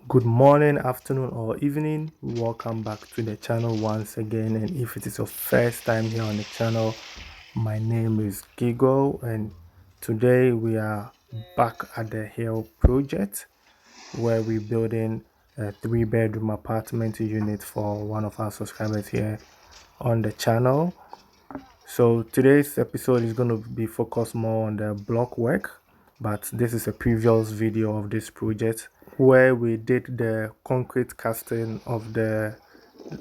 Good morning, afternoon, or evening. Welcome back to the channel once again. And if it is your first time here on the channel, my name is Gigo, and today we are back at the Hill project where we're building a 3-bedroom apartment unit for one of our subscribers here on the channel. So today's episode is going to be focused more on the block work, but this is a previous video of this project where we did the concrete casting of the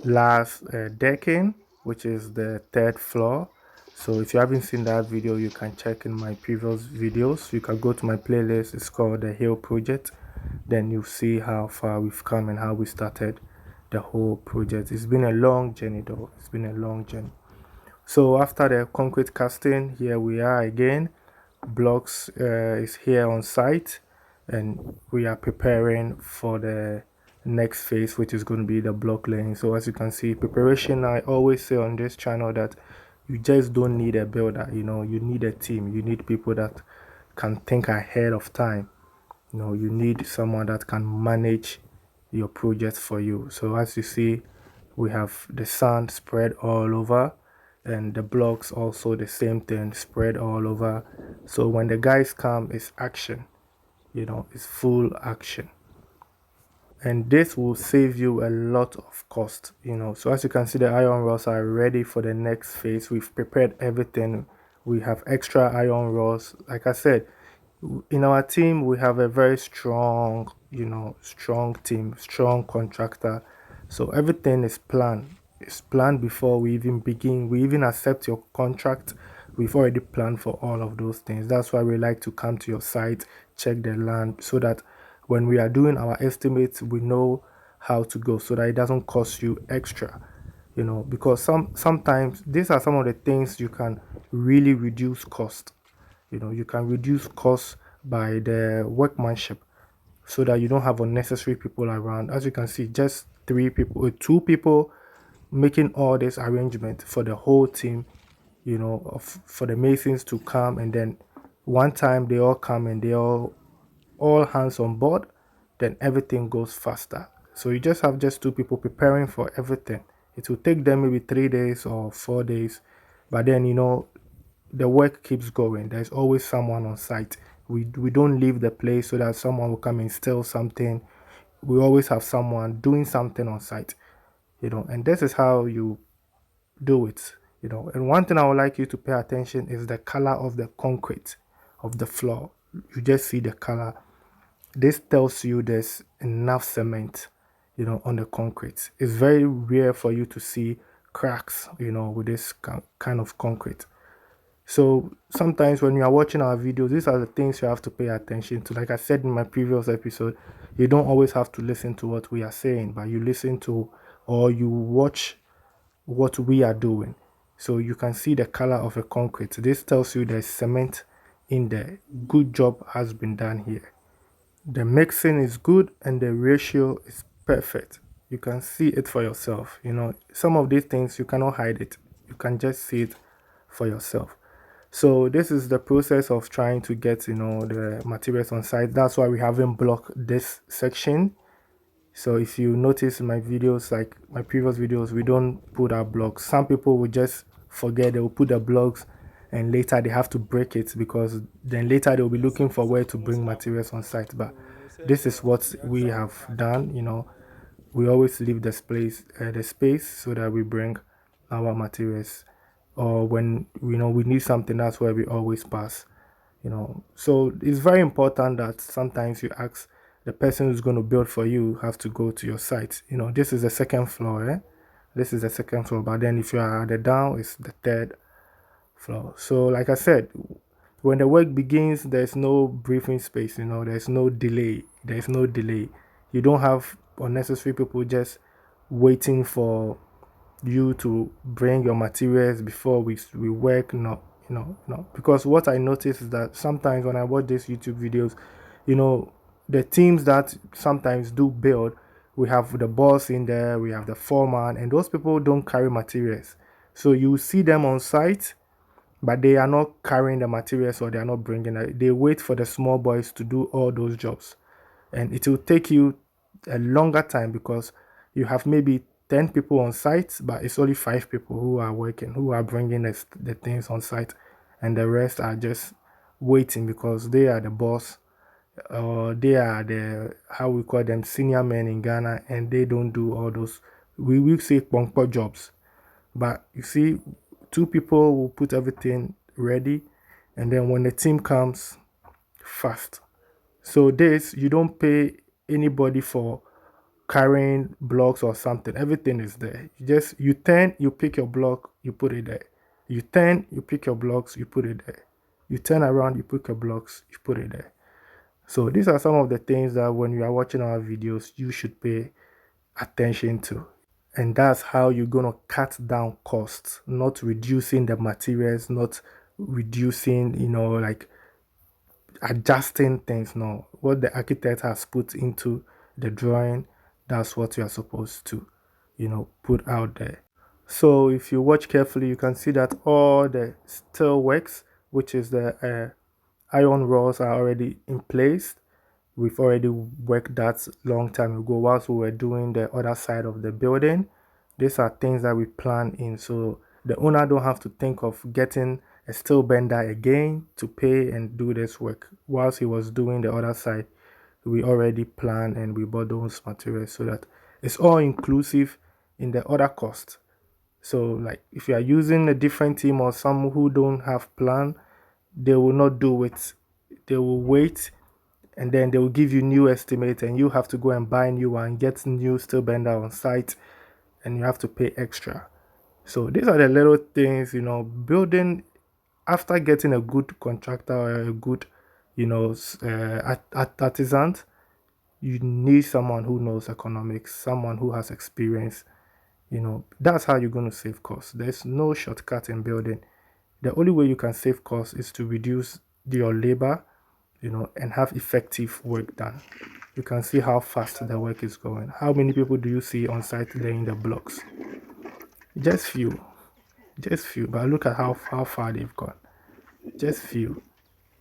last decking, which is the third floor. So if you haven't seen that video, you can check in my previous videos. You can go to my playlist. It's called the Hill Project. Then you'll see how far we've come and how we started the whole project. It's been a long journey though. It's been a long journey. So after the concrete casting, here we are again. Blocks is here on site, and we are preparing for the next phase, which is going to be the block laying. So as you can see, preparation, I always say on this channel that you just don't need a builder, you need a team. You need people that can think ahead of time. You need someone that can manage your project for you. So as you see, we have the sand spread all over, and the blocks also the same thing, spread all over. So when the guys come, it's action, it's full action. And this will save you a lot of cost. So as you can see, the iron rods are ready for the next phase. We've prepared everything. We have extra iron rods. Like I said, in our team we have a very strong, strong team, strong contractor. So everything is planned. It's planned before we even begin. We even accept your contract. We've already planned for all of those things. That's why we like to come to your site, check the land, so that when we are doing our estimates, we know how to go, so that it doesn't cost you extra. Because sometimes these are some of the things you can really reduce cost. You can reduce costs by the workmanship, so that you don't have unnecessary people around. As you can see, just 3 people, 2 people making all this arrangement for the whole team, for the masons to come, and then one time they all come and they all hands on board, then everything goes faster. So you just have just 2 people preparing for everything. It will take them maybe 3 days or 4 days, but then the work keeps going. There's always someone on site. We don't leave the place so that someone will come and steal something. We always have someone doing something on site, and this is how you do it. And one thing I would like you to pay attention is the color of the concrete of the floor. You just see the color. This tells you there's enough cement, on the concrete. It's very rare for you to see cracks, with this kind of concrete. So sometimes when you are watching our videos, these are the things you have to pay attention to. Like I said in my previous episode, you don't always have to listen to what we are saying, but you listen to, or you watch what we are doing. So you can see the color of a concrete. This tells you there's cement in there. Good job has been done here. The mixing is good and the ratio is perfect. You can see it for yourself. Some of these things you cannot hide it. You can just see it for yourself. So this is the process of trying to get the materials on site. That's why we haven't blocked this section. So if you notice in my videos, like my previous videos, we don't put our blocks. Some people will just forget, they will put the blocks and later they have to break it, because then later they'll be looking for where to bring materials on site. But this is what we have done. We always leave the space so that we bring our materials, or when we need something, that's where we always pass. So it's very important that sometimes you ask the person who's going to build for you have to go to your site. This is the second floor, this is the second floor, but then if you are at the down, it's the third floor. So like I said, when the work begins, there's no breathing space. There's no delay. You don't have unnecessary people just waiting for you to bring your materials before we work. No, no. Because what I notice is that sometimes when I watch these YouTube videos, you know the teams that sometimes do build, we have the boss in there, we have the foreman, and those people don't carry materials. So you see them on site, but they are not carrying the materials, or they are not bringing it. They wait for the small boys to do all those jobs, and it will take you a longer time because you have maybe 10 people on site, but it's only 5 people who are working, who are bringing the things on site, and the rest are just waiting because they are the boss, or they are the, how we call them, senior men in Ghana, and they don't do all those, we will say pongpo jobs. But you see, 2 people will put everything ready, and then when the team comes, fast. So this, you don't pay anybody for carrying blocks or something. Everything is there. You turn, you pick your block, you put it there. You turn, you pick your blocks, you put it there. You turn around, you pick your blocks, you put it there. So these are some of the things that when you are watching our videos, you should pay attention to. And that's how you're gonna cut down costs, not reducing the materials, not reducing, like adjusting things. No, what the architect has put into the drawing, that's what you are supposed to, put out there. So if you watch carefully, you can see that all the steel works, which is the iron rods, are already in place. We've already worked that long time ago whilst we were doing the other side of the building. These are things that we plan in, so the owner don't have to think of getting a steel bender again to pay and do this work. Whilst he was doing the other side, we already planned and we bought those materials, so that it's all inclusive in the other cost. So like if you are using a different team or some who don't have plan, they will not do it. They will wait, and then they will give you new estimate, and you have to go and buy new one, get new steel bender on site, and you have to pay extra. So these are the little things, building. After getting a good contractor or a good, artisan, you need someone who knows economics, someone who has experience. That's how you're going to save costs. There's no shortcut in building. The only way you can save costs is to reduce your labor, and have effective work done. You can see how fast the work is going. How many people do you see on site laying the blocks? Just few, just few. But look at how far they've gone. Just few.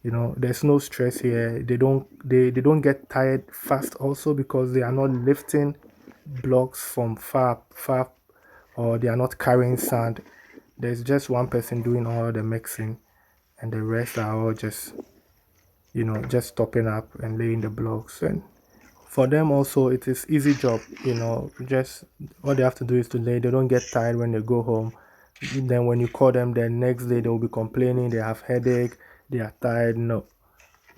There's no stress here. They don't get tired fast also because they are not lifting blocks from far, or they are not carrying sand. There's just one person doing all the mixing, and the rest are all just topping up and laying the blocks. And for them also, it is easy job. Just all they have to do is to lay. They don't get tired when they go home. Then when you call them the next day, they will be complaining they have headache, they are tired. No.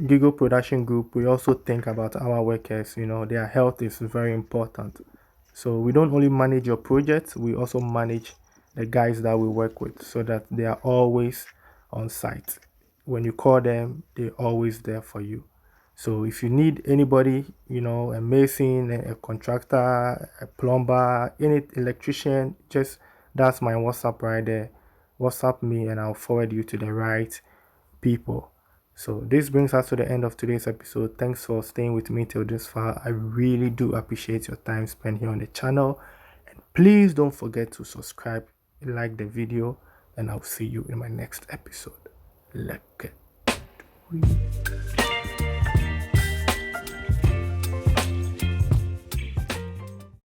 Gigo Production Group, we also think about our workers. Their health is very important. So we don't only manage your project, we also manage the guys that we work with, so that they are always on site. When you call them, they're always there for you. So if you need anybody, a mason, a contractor, a plumber, any electrician, just that's my WhatsApp right there. WhatsApp me and I'll forward you to the right people. So this brings us to the end of today's episode. Thanks for staying with me till this far. I really do appreciate your time spent here on the channel. And please don't forget to subscribe, like the video, and I'll see you in my next episode. Like it.